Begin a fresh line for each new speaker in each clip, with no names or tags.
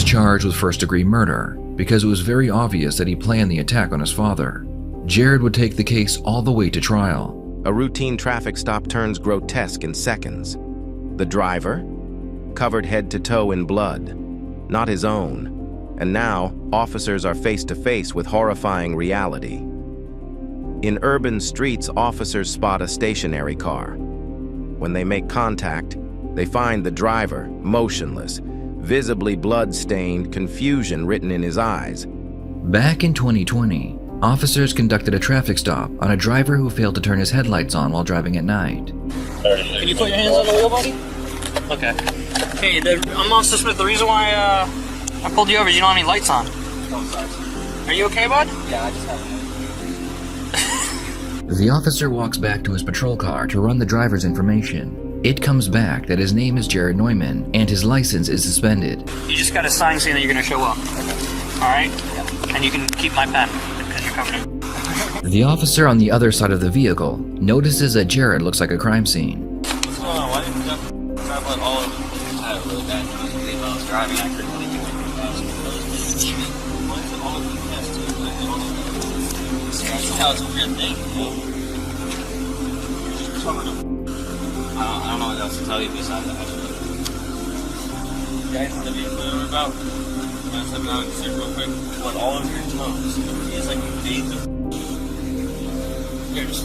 was charged with first-degree murder because it was very obvious that he planned the attack on his father. Jared would take the case all the way to trial.
A routine traffic stop turns grotesque in seconds. The driver, covered head to toe in blood, not his own. And now, officers are face to face with horrifying reality. In urban streets, officers spot a stationary car. When they make contact, they find the driver motionless, visibly blood-stained, confusion written in his eyes.
Back in 2020, officers conducted a traffic stop on a driver who failed to turn his headlights on while driving at night.
Can you put your hands on the wheel, buddy? Okay. Hey, I'm Officer Smith. The reason why I pulled you over is you don't have any lights on.
Oh, sorry.
Are you okay, bud?
Yeah, I just have
The officer walks back to his patrol car to run the driver's information. It comes back that his name is Jared Neumann and his license is suspended.
You just got a sign saying that you're going to show up. All right? Yeah. And you can keep my pen because you're covered in.
The officer on the other side of the vehicle notices that Jared looks like a crime scene.
What's going on? Why didn't you drive like all of them? I had a really bad time when I was driving. I couldn't really do anything fast. Why is it all of them fast too? That's how it's a weird thing, you know? I don't know what else to tell you besides that. You guys want to be clear about? I'm gonna step out and sit real quick. Want all of your toes. It's like you made them. Here, just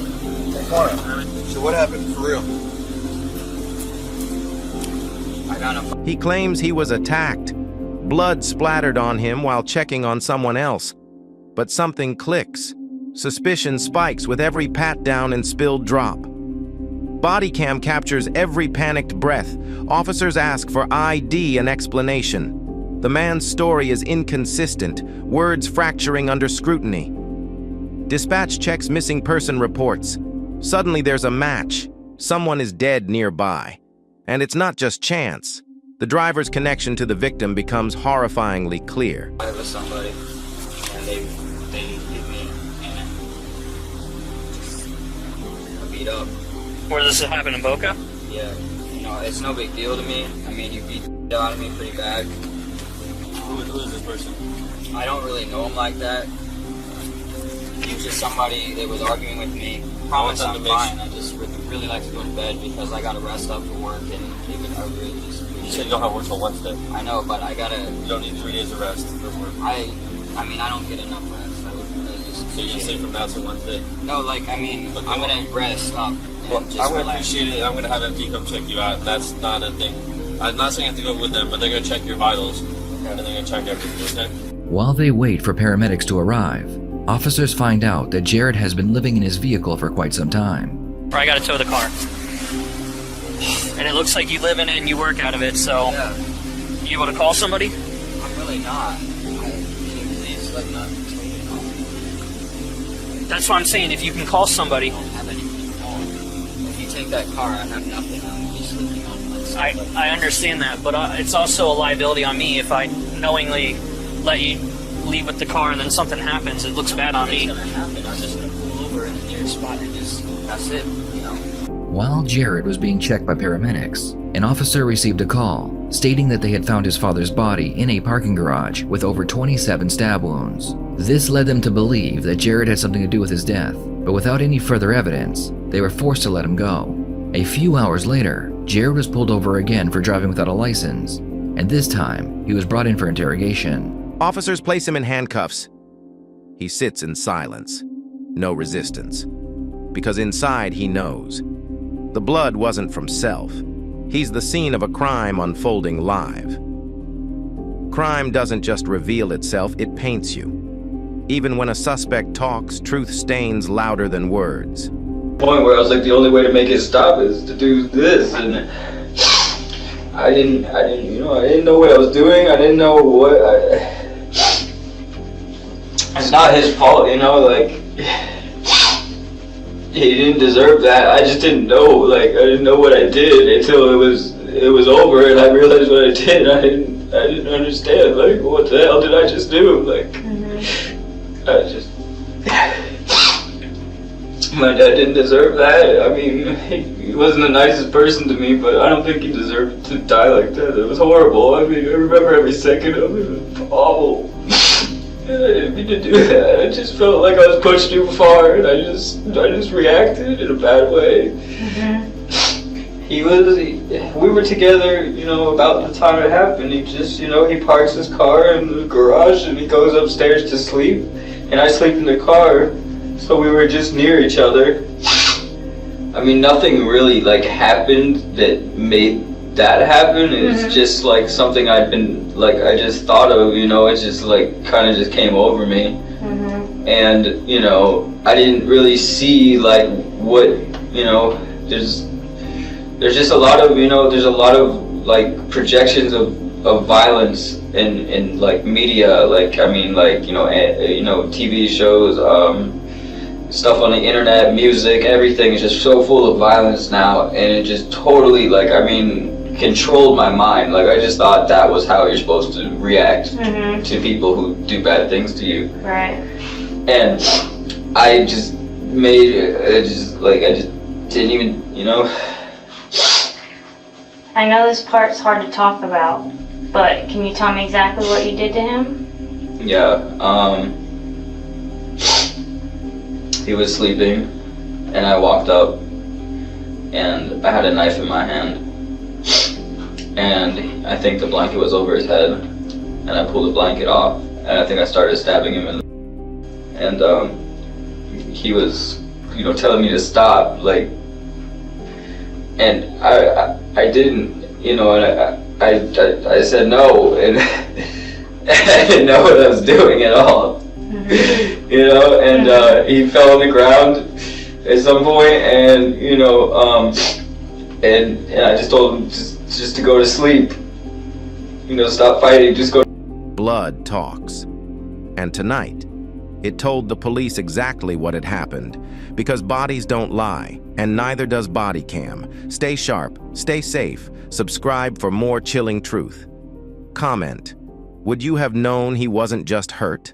so what happened for real? I got him.
He claims he was attacked. Blood splattered on him while checking on someone else. But something clicks. Suspicion spikes with every pat down and spilled drop. BODYCAM captures every panicked breath. Officers ask for ID and explanation. The man's story is inconsistent, words fracturing under scrutiny. Dispatch checks missing person reports. Suddenly there's a match. Someone is dead nearby. And it's not just chance. The driver's connection to the victim becomes horrifyingly clear.
I was somebody, and they hit me, and I beat up.
Where does this happen in Boca?
Yeah, you know, it's no big deal to me. I mean, you beat the out of me pretty bad. Who is this person? I don't really know him like that. He was just somebody that was arguing with me. Promise I'm fine. I just really like to go to bed because I gotta rest up for work, and I really just.
You said you don't have work till Wednesday.
I know, but I gotta.
You don't need 3 days of rest for work.
I mean, I don't get enough rest.
So you just say from now to Wednesday?
No, like, I mean, okay. I'm gonna rest up.
Well, I'm gonna appreciate it. I'm gonna have MP come check you out. That's not a thing. I'm not saying I have to go with them, but they're gonna check your vitals, and they're gonna check everything, okay?
While they wait for paramedics to arrive, officers find out that Jared has been living in his vehicle for quite some time.
I gotta tow the car. And it looks like you live in it and you work out of it, so...
Yeah.
You able to call somebody?
I'm really not. Please, like, not...
That's what I'm saying, if you can call somebody...
I don't have anything to call. If you take that car, I have nothing. I'm be sleeping on my side.
I understand that, but it's also a liability on me if I knowingly let you leave with the car and then something happens. It looks bad on me.
What's gonna happen? I'm just gonna pull over in a near spot and just... That's it, you know?
While Jared was being checked by paramedics, an officer received a call stating that they had found his father's body in a parking garage with over 27 stab wounds. This led them to believe that Jared had something to do with his death, but without any further evidence, they were forced to let him go. A few hours later, Jared was pulled over again for driving without a license, and this time, he was brought in for interrogation.
Officers place him in handcuffs. He sits in silence, no resistance, because inside he knows. The blood wasn't from self. He's the scene of a crime unfolding live. Crime doesn't just reveal itself, it paints you. Even when a suspect talks, truth stains louder than words.
Point where I was like, the only way to make it stop is to do this, and I didn't know what I was doing. I didn't know what. It's not his fault, you know. Like, he didn't deserve that. I just didn't know. Like, I didn't know what I did until it was over, and I realized what I did. I didn't understand. Like, what the hell did I just do? Like, I just. My dad didn't deserve that. I mean, he wasn't the nicest person to me, but I don't think he deserved to die like that. It was horrible. I mean, I remember every second of it. It was awful. And I didn't mean to do that. I just felt like I was pushed too far, and I just reacted in a bad way. We were together, you know, about the time it happened. He just, you know, he parks his car in the garage and he goes upstairs to sleep, and I sleep in the car. So we were just near each other. I mean, nothing really like happened that made that happen. It's just like something I'd been like, I just thought of, you know, it just like kind of just came over me. And, you know, I didn't really see like what, you know, there's just a lot of, you know, there's a lot of like projections of violence in like media, like, I mean, like, you know, TV shows, stuff on the internet, music, everything is just so full of violence now, and it just totally, like, I mean, controlled my mind. Like, I just thought that was how you're supposed to react to people who do bad things to you.
Right.
And I just I just didn't even, you know.
I know this part's hard to talk about, but can you tell me exactly what you did to him?
Yeah, he was sleeping, and I walked up, and I had a knife in my hand, and I think the blanket was over his head, and I pulled the blanket off, and I think I started stabbing him, and he was, you know, telling me to stop, like, and I didn't, you know, and I said no, and I didn't know what I was doing at all. You know, and he fell on the ground at some point, and you know, and I just told him just to go to sleep. You know, stop fighting, just go.
Blood talks. And tonight, it told the police exactly what had happened, because bodies don't lie, and neither does BODYCAM. Stay sharp, stay safe, subscribe for more chilling truth. Comment: would you have known he wasn't just hurt?